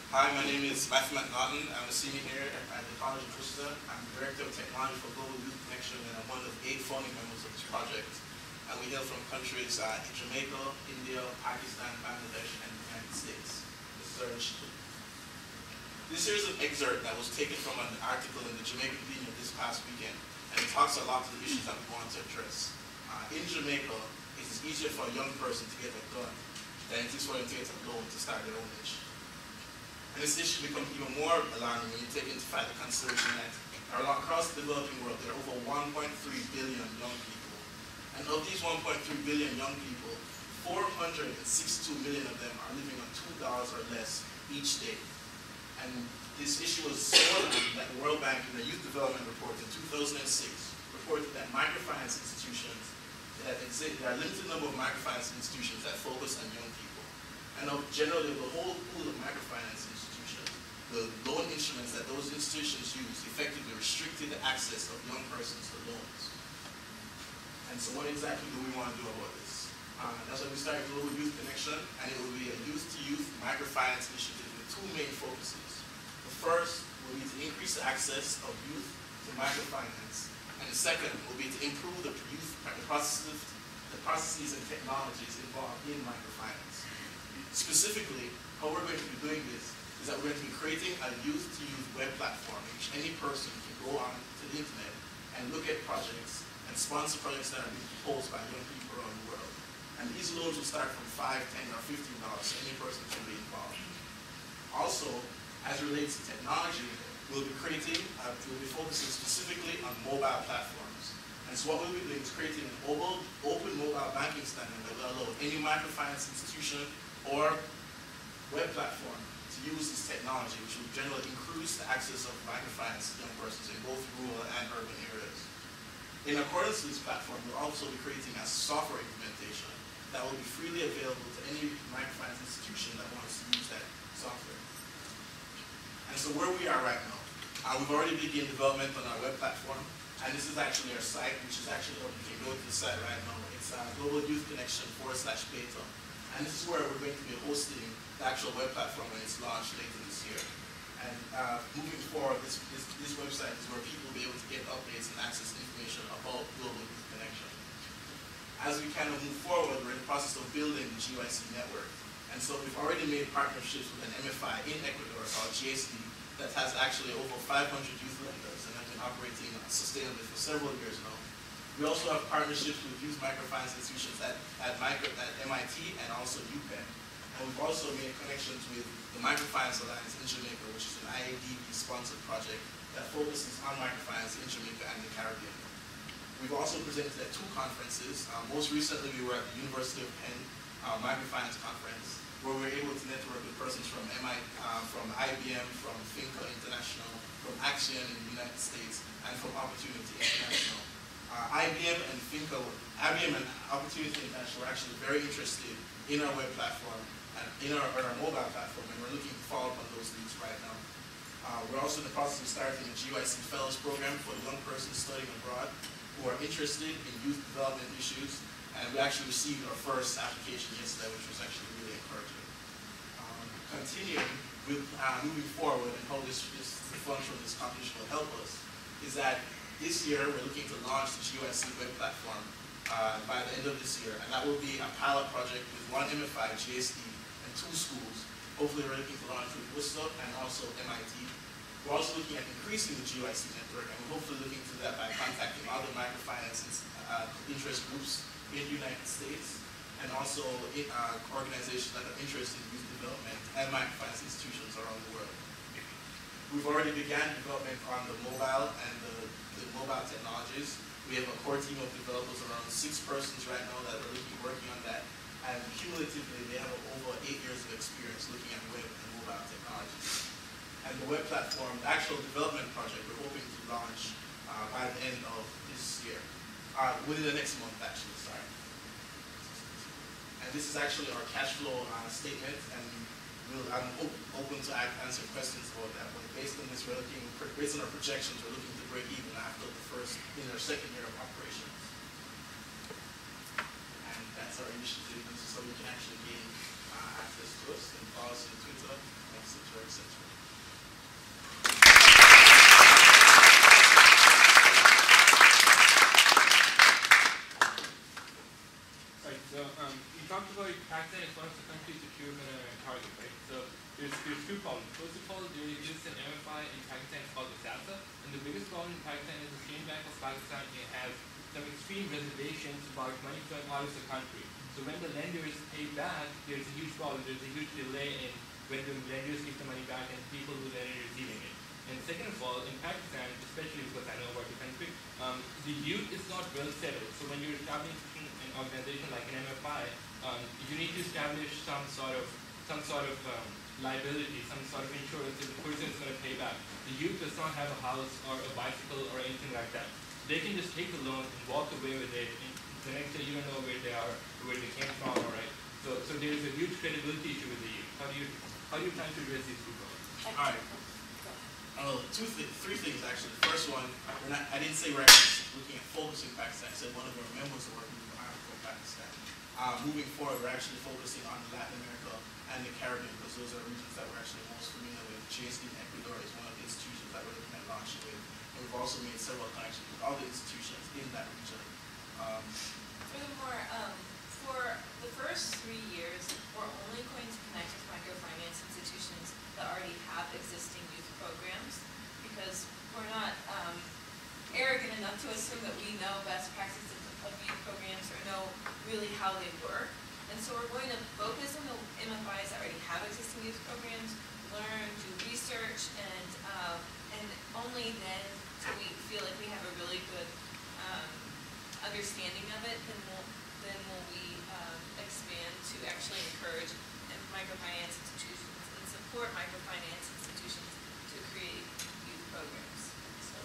Hi, my name is Matthew McNaughton. I'm a senior here at the College of Wooster. I'm the Director of Technology for Global Youth Connection, and I'm one of 8 founding members of this project. And we hail from countries Jamaica, India, Pakistan, Bangladesh, and the United States. This is our initiative. This here is an excerpt that was taken from an article in the Jamaican Opinion this past weekend, and it talks a lot to the issues that we want to address. In Jamaica, it is easier for a young person to get a gun than it is for them to get a loan to start their own initiative. And this issue becomes even more alarming when you take into fact the consideration that across the developing world there are over 1.3 billion young people. And of these 1.3 billion young people, 462 million of them are living on $2 or less each day. And this issue was so alarming that the World Bank in the Youth Development Report in 2006 reported that microfinance institutions, there are a limited number of microfinance institutions that focus on young people. And generally the whole pool of microfinance institutions, the loan instruments that those institutions use effectively restricted the access of young persons to loans. And so what exactly do we want to do about this? That's why we started Global Youth Connection, and it will be a youth-to-youth microfinance initiative with 2 main focuses. The first will be to increase the access of youth to microfinance, and the second will be to improve the processes and technologies involved in microfinance. Specifically, how we're going to be doing this is that we're going to be creating a youth-to-youth web platform in which any person can go on to the internet and look at projects and sponsor projects that are being proposed by young people around the world. And these loans will start from $5, $10, or $15, so any person can be involved. Also, as it relates to technology, we'll be focusing specifically on mobile platforms. And so what we'll be doing is creating an open mobile banking standard that will allow any microfinance institution or web platform to use this technology, which will generally increase the access of microfinance to young persons in both rural and urban areas. In accordance with this platform, we'll also be creating a software implementation that will be freely available to any microfinance institution that wants to use that software. And so where we are right now, we've already begun development on our web platform, and this is actually our site, which is actually open. You can go to the site right now. It's Global Youth Connection /beta. And this is where we're going to be hosting the actual web platform when it's launched later this year. And moving forward, this website is where people will be able to get updates and access information about Global Youth Connection. As we kind of move forward, we're in the process of building the GYC network. And so we've already made partnerships with an MFI in Ecuador called GSD that has actually over 500 youth lenders and have been operating sustainably for several years now. We also have partnerships with youth microfinance institutions at MIT and also UPenn. And we've also made connections with the Microfinance Alliance in Jamaica, which is an IADB-sponsored project that focuses on microfinance in Jamaica and the Caribbean. We've also presented at 2 conferences. Most recently, we were at the University of Penn Microfinance Conference, where we were able to network with persons from IBM, from Finca International, from Action in the United States, and from Opportunity International. IBM and Opportunity International were actually very interested in our web platform and in our mobile platform, and we're looking to follow up on those leads right now. We're also in the process of starting a GYC Fellows program for young persons studying abroad who are interested in youth development issues, and we actually received our first application yesterday, which was actually really encouraging. Continuing with moving forward and how the funds from this competition will help us is that this year, we're looking to launch the GYC web platform by the end of this year, and that will be a pilot project with 1 MFI, GSD, and 2 schools. Hopefully, we're looking to launch with Wooster and also MIT. We're also looking at increasing the GYC network, and we're hopefully looking to do that by contacting other microfinance interest groups in the United States, and also organizations that are interested in youth development and microfinance institutions around the world. We've already began development on the mobile and the mobile technologies. We have a core team of developers, around 6 persons right now that are working on that. And cumulatively, they have over 8 years of experience looking at web and mobile technologies. And the web platform, the actual development project, we're hoping to launch by the end of this year. Within the next month, actually, sorry. And this is actually our cash flow statement, and I'm open to answer questions about that. But based on this, based on our projections, we're looking to break even after in our 2nd year of operations. And that's our initiative, so we can actually gain access to us and follow us on Twitter, etc. you talked about Pakistan is one of the countries that you're going to target, right? So there's two problems. First of all, there exists an MFI in Pakistan called the SASA, and the biggest problem in Pakistan is the State Bank of Pakistan has some extreme reservations about money flowing out of the country. So when the lenders pay back, there's a huge problem. There's a huge delay in when the lenders give the money back and people who then are receiving it. And second of all, in Pakistan, especially because I know about the country, the youth is not well settled. So when you're establishing an organization like an MFI, you need to establish some sort of liability, some sort of insurance that the person is going to pay back. The youth does not have a house or a bicycle or anything like that. They can just take the loan and walk away with it, and the next day you don't know where they are, or where they came from, all right? So there's a huge credibility issue with the youth. How do you plan to address these two problems? All right. Three things actually. The first one, I didn't say we're actually looking at focusing Pakistan. I said one of our members are working with Africa and Pakistan. Moving forward, we're actually focusing on Latin America and the Caribbean because those are regions that we're actually most familiar with. Chase in Ecuador is one of the institutions that we're looking at launching with. And we've also made several connections with other institutions in that region. Furthermore, for the first 3 years, we're only going to connect with microfinance institutions that already have existing youth programs, because we're not arrogant enough to assume that we know best practices of youth programs or know really how they work. And so we're going to focus on the MFIs that already have existing youth programs, learn, do research, and only then do we feel like we have a really good understanding of it, then will we expand to actually encourage microfinance institutions and support microfinance institutions to create youth programs. So,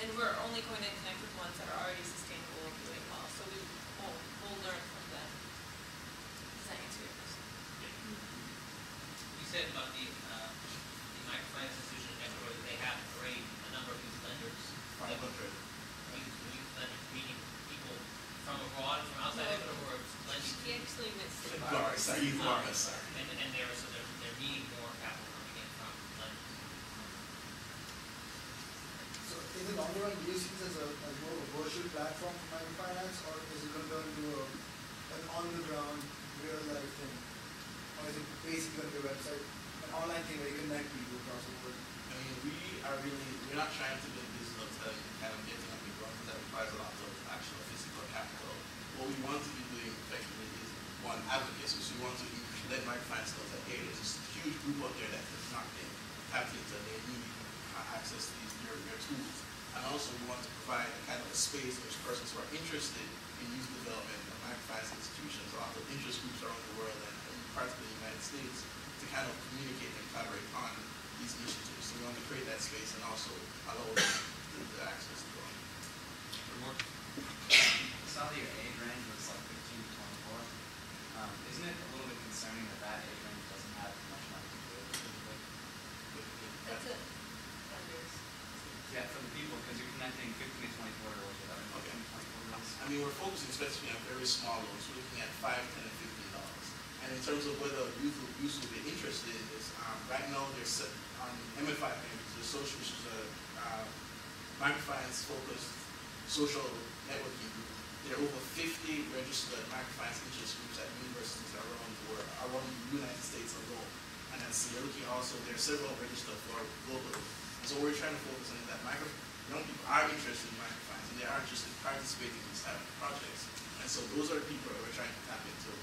and we're only going to connect with ones that are already sustainable and doing well. So we'll learn from them. Does that answer your question? You said about the microfinance institution in Ecuador that they have already a number of youth lenders. 500. Youth lenders, meaning people from abroad, from outside Ecuador, or lending. He actually missed it. And they're needing more capital coming in from lenders. So in the long run, do you see this as more of a virtual platform for microfinance, or is it going to turn into an on-the-ground, real-life thing? Or is it basically going to be a website, an online thing where you connect people across the world? I mean, we're not trying to build digital to kind of get to the ground, because that requires a lot of actual physical capital. What we want to be doing effectively is, one, advocacy. So we want to let microfinance know that, hey, there's this huge group out there that has not been tapped into, they need access to your tools. And also we want to provide a kind of a space in which persons who are interested in youth development and microfinance institutions, a lot of interest groups around the world and particularly in the United States, to kind of communicate and collaborate on these initiatives. So we want to create that space and also allow them the access to go. I saw that your age range was like 15 to 24. Isn't it a little bit concerning that age range doesn't have much money to do with it? That's it. Lenders. Yeah, for the people, because you're connecting 15 to 24 year olds with other 15 Okay. to 24 year olds. I mean, we're focusing especially on very small loans. We're looking at $5, $10, and $15. And in terms of whether youth will be interested in this, right now there's on MFI, the social, which is a microfinance focused social networking group. There are over 50 registered microfinance interest groups at universities around the world, around the United States alone. And then so you're looking also, there are several registered for globally. And so we're trying to focus on that young people are interested in microfinance and they are interested in participating in these type of projects. And so those are the people that we're trying to tap into.